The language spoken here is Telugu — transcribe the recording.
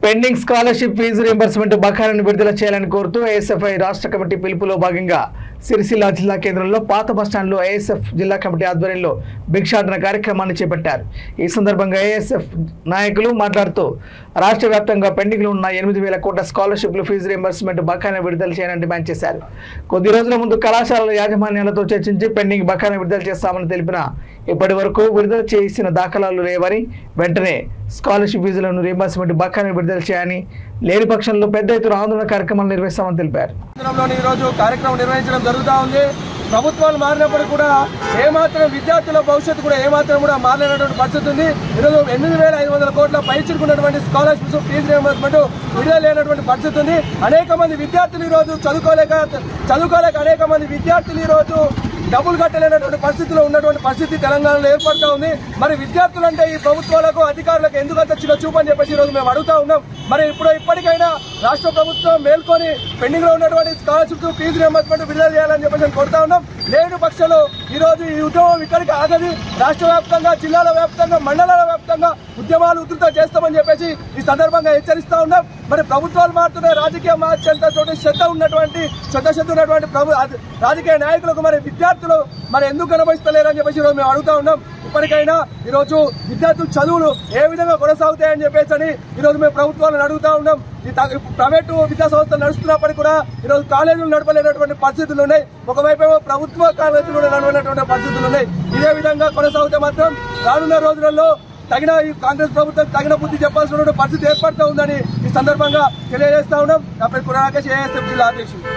పెండింగ్ స్కాలర్షిప్ ఫీజు రీయింబర్స్మెంట్ బకాయిలను విడుదల చేయాలని కోరుతూ ఏఎస్ఎఫ్ఐ రాష్ట్ర కమిటీ పిలుపులో భాగంగా సిరిసిల్ల జిల్లా కేంద్రంలో పాత బస్టాండ్లో ఏఎస్ఎఫ్ జిల్లా కమిటీ ఆధ్వర్యంలో భిక్షాటన కార్యక్రమాన్ని చేపట్టారు। ఈ సందర్భంగా ఏఎస్ఎఫ్ నాయకులు మాట్లాడుతూ రాష్ట్ర వ్యాప్తంగా పెండింగ్లో ఉన్న 8,000 కోట్ల స్కాలర్షిప్లు ఫీజు రీయింబర్స్మెంట్ బకాయిలను విడుదల చేయాలని డిమాండ్ చేశారు। కొద్ది రోజుల ముందు కళాశాలల యాజమాన్యాలతో చర్చించి పెండింగ్ బకాయిలను విడుదల చేస్తామని తెలిపిన ఇప్పటి వరకు విడుదల చేసిన దాఖలాలు లేవని వెంటనే స్కాలర్షిప్ ఫీజులను రీయింబర్స్మెంట్ బకాయిలను విడుదల చేయాలని లేని పక్షంలో పెద్ద ఎత్తున ఆందోళన కార్యక్రమాలు నిర్వహిస్తామని తెలిపారు। కార్యక్రమం నిర్వహించడం జరుగుతూ ఉంది। ప్రభుత్వాలు మారినప్పుడు కూడా ఏమాత్రం విద్యార్థుల భవిష్యత్తు కూడా ఏమాత్రం కూడా మారలేనటువంటి పరిస్థితి ఉంది। ఈరోజు 8,500 కోట్ల పైచిరుకున్నటువంటి స్కాలర్షిప్స్ ఫీజు రీయింబర్స్మెంట్ విడుదల లేనటువంటి పరిస్థితి ఉంది। అనేక మంది విద్యార్థులు ఈరోజు చదువుకోలేక అనేక మంది విద్యార్థులు ఈరోజు డబ్బులు కట్టలేనటువంటి పరిస్థితిలో ఉన్నటువంటి పరిస్థితి తెలంగాణలో ఏర్పడుతూ ఉంది। మరి విద్యార్థులు అంటే ఈ ప్రభుత్వాలకు అధికారులకు ఎందుకు అంత చిన్న చూపు అని చెప్పేసి ఈరోజు మేము అడుగుతా ఉన్నాం। మరి ఇప్పటికైనా రాష్ట్ర ప్రభుత్వం మేల్కొని పెండింగ్ లో ఉన్నటువంటి స్కాలర్షిప్ ఫీజు రీయింబర్స్మెంట్ విడుదల చేయాలని చెప్పేసి కోరుతా ఉన్నాం। లేని పక్షంలో ఈ రోజు ఈ ఉద్యమం ఇక్కడికి ఆగది। రాష్ట్ర వ్యాప్తంగా, జిల్లాల వ్యాప్తంగా, మండలాల వ్యాప్తంగా ఉద్యమాలు ఉధృతం చేస్తామని చెప్పేసి ఈ సందర్భంగా హెచ్చరిస్తా ఉన్నాం। మరి ప్రభుత్వాలు మారుతున్నాయి, రాజకీయ మార్చేంతతో శ్రద్ధ ఉన్నటువంటి రాజకీయ నాయకులకు మరి విద్యార్థులు మరి ఎందుకు కనబరిస్తలేరని చెప్పేసి ఈరోజు మేము అడుగుతా ఉన్నాం। ఇప్పటికైనా ఈరోజు విద్యార్థుల చదువులు ఏ విధంగా కొనసాగుతాయని చెప్పేసి ఈరోజు మేము ప్రభుత్వాలను అడుగుతా ఉన్నాం। ప్రైవేటు విద్యా సంస్థలు నడుస్తున్నప్పటికీ కూడా ఈరోజు కాలేజీలు నడపలేనటువంటి పరిస్థితులు ఉన్నాయి। ఒకవైపు ప్రభుత్వ కాలేజీలు నడవలేనటువంటి పరిస్థితులు ఉన్నాయి। ఇదే విధంగా కొనసాగితే మాత్రం రానున్న రోజులలో ఈ కాంగ్రెస్ ప్రభుత్వం తగిన బుద్ధి చెప్పాల్సిన పరిస్థితి ఏర్పడుతూ ఉందని ఈ సందర్భంగా తెలియజేస్తా ఉన్నాం। నా పేరు రాకేష్, ఏఎస్ఎఫ్ జిల్లా అధ్యక్షుడు।